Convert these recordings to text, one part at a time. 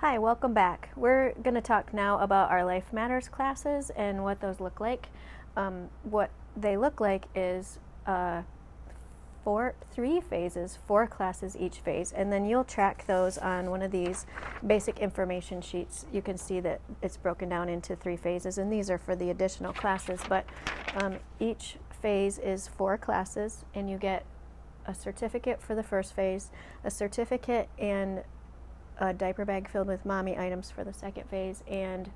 Hi, welcome back. We're going to talk now about our Life Matters classes and what those look like. What they look like is three phases, 4 classes each phase, and then you'll track those on one of these basic information sheets. You can see that it's broken down into 3 phases, and these are for the additional classes, but each phase is 4 classes, and you get a certificate for the first phase, a certificate and a diaper bag filled with mommy items for the second phase, and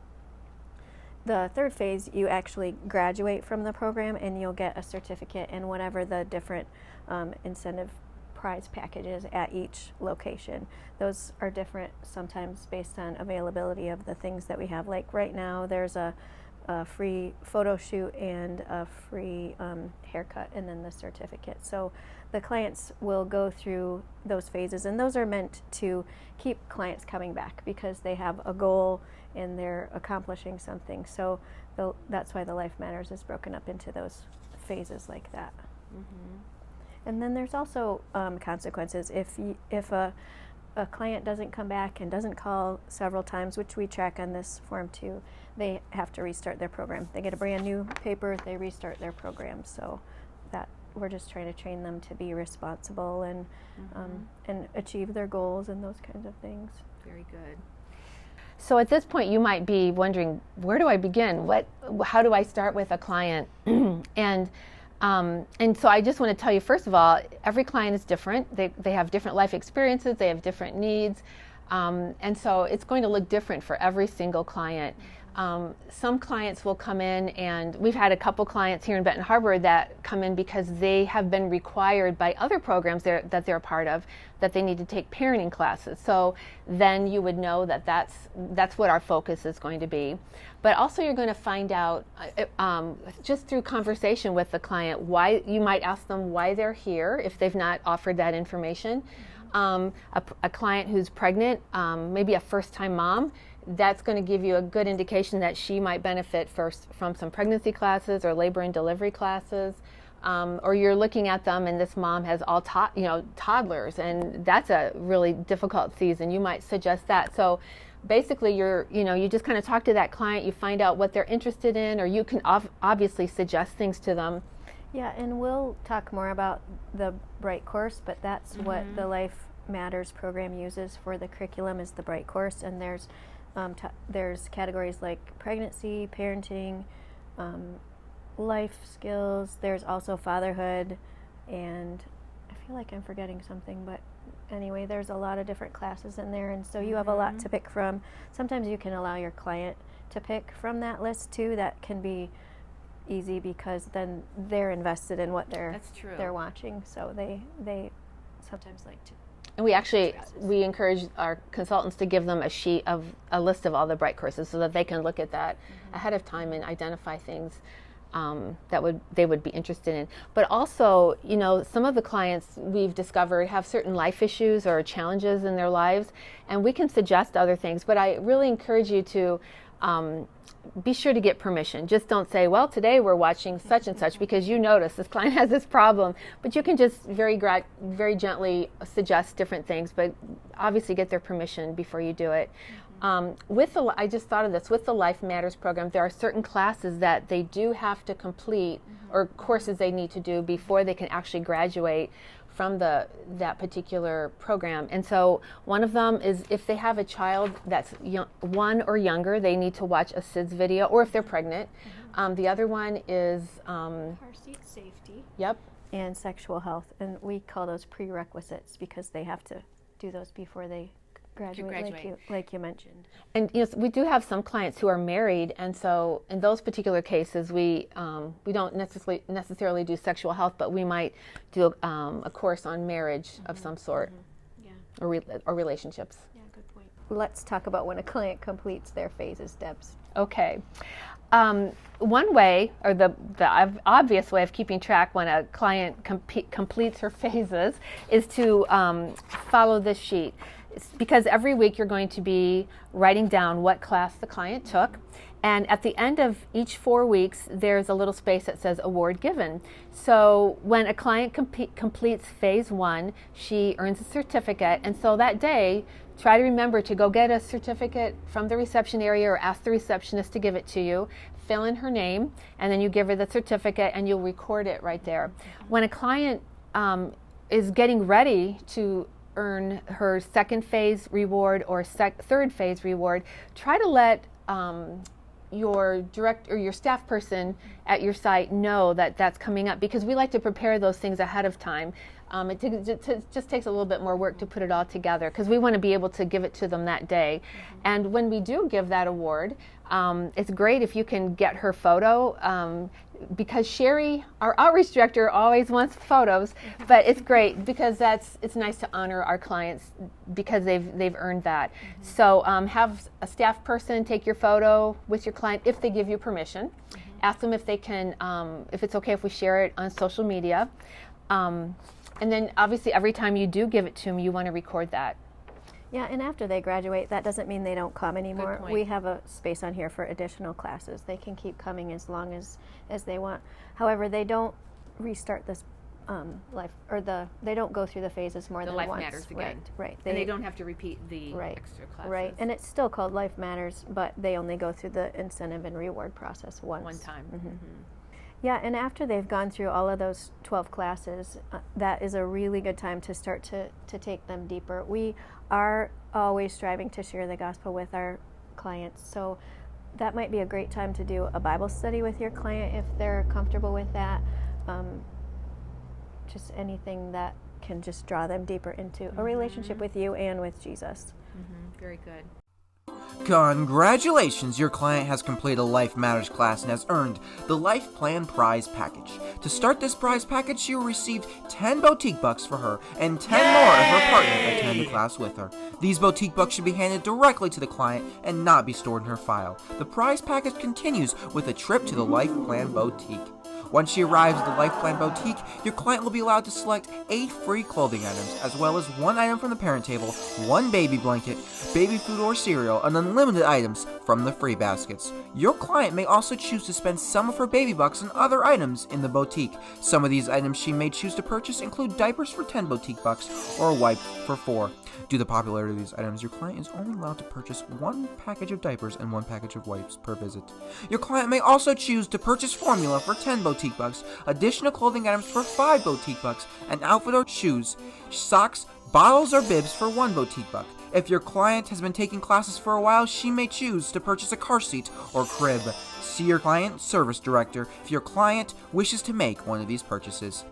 the third phase you actually graduate from the program and you'll get a certificate and whatever the different incentive prize packages at each location. Those are different sometimes based on availability of the things that we have. Like right now there's a free photo shoot and a free haircut and then the certificate. So the clients will go through those phases, and those are meant to keep clients coming back because they have a goal and they're accomplishing something. So that's why the Life Matters is broken up into those phases like that. Mm-hmm. And then there's also consequences. If a client doesn't come back and doesn't call several times, which we track on this form too, they have to restart their program. They get a brand new paper, they restart their program. So that we're just trying to train them to be responsible and and achieve their goals and those kinds of things. Very good. So at this point you might be wondering, where do I begin? How do I start with a client? And so I just want to tell you, first of all, every client is different. They have different life experiences, they have different needs, and so it's going to look different for every single client. Some clients will come in, and we've had a couple clients here in Benton Harbor that come in because they have been required by other programs that they're a part of that they need to take parenting classes. So then you would know that that's what our focus is going to be. But also you're going to find out just through conversation with the client why you might ask them why they're here if they've not offered that information. A client who's pregnant, maybe a first-time mom, that's going to give you a good indication that she might benefit first from some pregnancy classes or labor and delivery classes. Or you're looking at them and this mom has all toddlers, and that's a really difficult season. You might suggest that. So basically you just kind of talk to that client, you find out what they're interested in, or you can obviously suggest things to them. Yeah, and we'll talk more about the Bright course, but that's what the Life Matters program uses for the curriculum is the Bright course, and there's categories like pregnancy, parenting, life skills. There's also fatherhood, and I feel like I'm forgetting something, but anyway, there's a lot of different classes in there, and so you have a lot to pick from. Sometimes you can allow your client to pick from that list too. That can be easy because then they're invested in what they're watching, so they sometimes like to. And we encourage our consultants to give them a list of all the Bright courses so that they can look at that ahead of time and identify things they would be interested in. But also, some of the clients we've discovered have certain life issues or challenges in their lives, and we can suggest other things. But I really encourage you to be sure to get permission. Just don't say, well, today we're watching such and such because you notice this client has this problem. But you can just very gently suggest different things, but obviously get their permission before you do it. I just thought of this, with the Life Matters program, there are certain classes that they do have to complete or courses they need to do before they can actually graduate from that particular program. And so one of them is if they have a child that's 1 or younger, they need to watch a SIDS video, or if they're pregnant. The other one is car seat safety. Yep. And sexual health, and we call those prerequisites because they have to do those before they graduate. Like you mentioned. And we do have some clients who are married, and so in those particular cases we don't necessarily do sexual health, but we might do a course on marriage of some sort, or relationships. Yeah, good point. Let's talk about when a client completes their phases, Debs. Okay. One way, or the obvious way of keeping track when a client completes her phases, is to follow this sheet. Because every week you're going to be writing down what class the client took, and at the end of each 4 weeks there's a little space that says award given. So when a client completes phase 1, she earns a certificate, and so that day try to remember to go get a certificate from the reception area or ask the receptionist to give it to you. Fill in her name, and then you give her the certificate and you'll record it right there. When a client is getting ready to earn her second phase reward or third phase reward, try to let your direct or your staff person at your site know that that's coming up, because we like to prepare those things ahead of time. It just takes a little bit more work to put it all together, because we want to be able to give it to them that day. And when we do give that award, it's great if you can get her photo, because Sherry, our outreach director, always wants photos, but it's great because it's nice to honor our clients because they've earned that. So have a staff person take your photo with your client if they give you permission. Ask them if they can, if it's okay if we share it on social media. And then obviously every time you do give it to them, you want to record that. Yeah, and after they graduate, that doesn't mean they don't come anymore. Good point. We have a space on here for additional classes. They can keep coming as long as they want. However, they don't restart this they don't go through the phases more than once. The Life Matters again. Right. And they don't have to repeat the extra classes. Right, and it's still called Life Matters, but they only go through the incentive and reward process once. One time. Mm-hmm. Yeah, and after they've gone through all of those 12 classes, that is a really good time to start to take them deeper. We are always striving to share the gospel with our clients, so that might be a great time to do a Bible study with your client if they're comfortable with that. Just anything that can just draw them deeper into a relationship with you and with Jesus. Very good. Congratulations! Your client has completed a Life Matters class and has earned the LifePlan Prize Package. To start this prize package, she will receive 10 boutique bucks for her and 10 more if her partner attend the class with her. These boutique bucks should be handed directly to the client and not be stored in her file. The prize package continues with a trip to the LifePlan Boutique. Once she arrives at the LifePlan Boutique, your client will be allowed to select 8 free clothing items, as well as 1 item from the parent table, 1 baby blanket, baby food or cereal, and unlimited items from the free baskets. Your client may also choose to spend some of her baby bucks on other items in the boutique. Some of these items she may choose to purchase include diapers for 10 boutique bucks or a wipe for 4. Due to the popularity of these items, your client is only allowed to purchase 1 package of diapers and 1 package of wipes per visit. Your client may also choose to purchase formula for 10 boutique bucks, additional clothing items for 5 boutique bucks, an outfit or shoes, socks, bottles or bibs for 1 boutique buck. If your client has been taking classes for a while, she may choose to purchase a car seat or crib. See your client service director if your client wishes to make one of these purchases.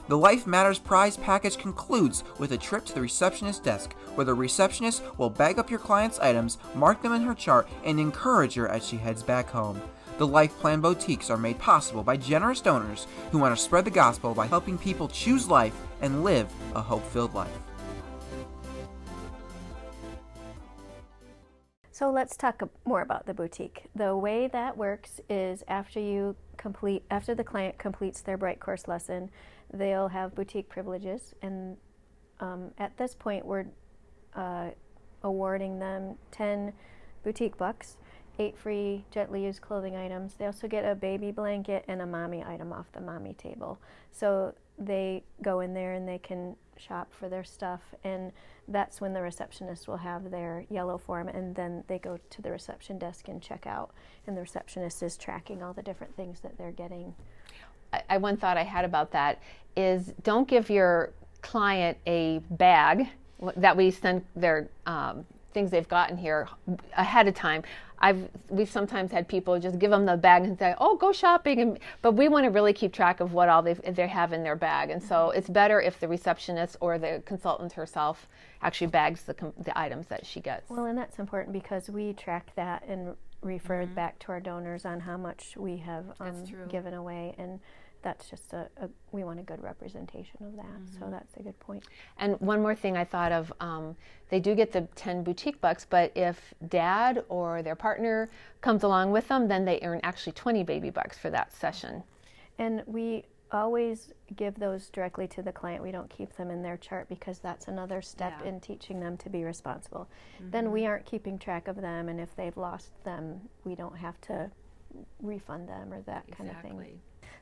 The Life Matters prize package concludes with a trip to the receptionist desk, where the receptionist will bag up your client's items, mark them in her chart, and encourage her as she heads back home. The LifePlan Boutiques are made possible by generous donors who want to spread the gospel by helping people choose life and live a hope-filled life. So let's talk more about the boutique. The way that works is after the client completes their Bright Course lesson, they'll have boutique privileges, and at this point we're awarding them 10 boutique bucks, 8 free gently used clothing items. They also get a baby blanket and a mommy item off the mommy table. So they go in there and they can shop for their stuff, and that's when the receptionist will have their yellow form, and then they go to the reception desk and check out, and the receptionist is tracking all the different things that they're getting. One thought I had about that is, don't give your client a bag that we send their things they've gotten here ahead of time. We've sometimes had people just give them the bag and say, "Oh, go shopping," but we want to really keep track of what all they have in their bag, and so it's better if the receptionist or the consultant herself actually bags the items that she gets. Well, and that's important because we track that and refer back to our donors on how much we have given away, and that's just we want a good representation of that. So that's a good point. And one more thing I thought of, they do get the 10 boutique bucks, but if dad or their partner comes along with them, then they earn actually 20 baby bucks for that session. And we always give those directly to the client. We don't keep them in their chart because that's another step in teaching them to be responsible. Then we aren't keeping track of them, and if they've lost them, we don't have to refund them or that kind of thing.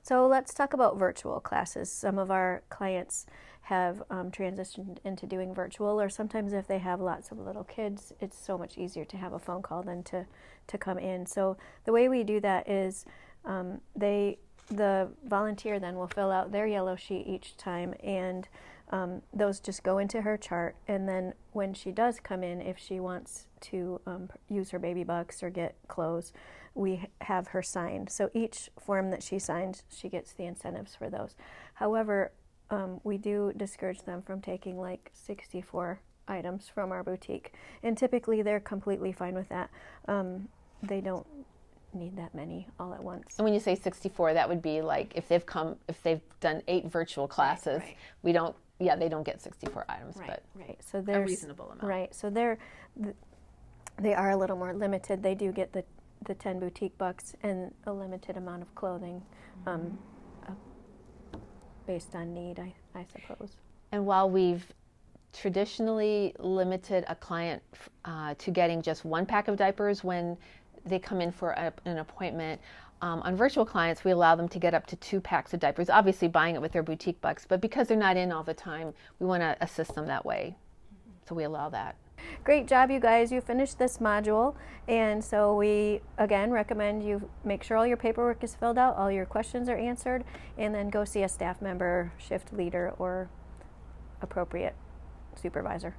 So let's talk about virtual classes. Some of our clients have transitioned into doing virtual, or sometimes if they have lots of little kids, it's so much easier to have a phone call than to come in. So the way we do that is the volunteer then will fill out their yellow sheet each time, and those just go into her chart, and then when she does come in, if she wants to use her baby bucks or get clothes, we have her sign. So each form that she signs, she gets the incentives for those. However, we do discourage them from taking like 64 items from our boutique, and typically they're completely fine with that. They don't need that many all at once. And when you say 64, that would be like if they've done 8 virtual classes, Right. they don't get 64 items, but Right. So they're a reasonable amount. Right. So they are a little more limited. They do get the 10 boutique bucks and a limited amount of clothing, based on need, I suppose. And while we've traditionally limited a client to getting just 1 pack of diapers when they come in for an appointment, on virtual clients, we allow them to get up to 2 packs of diapers, obviously buying it with their boutique bucks, but because they're not in all the time, we want to assist them that way. So we allow that. Great job, you guys. You finished this module, and so we, again, recommend you make sure all your paperwork is filled out, all your questions are answered, and then go see a staff member, shift leader, or appropriate supervisor.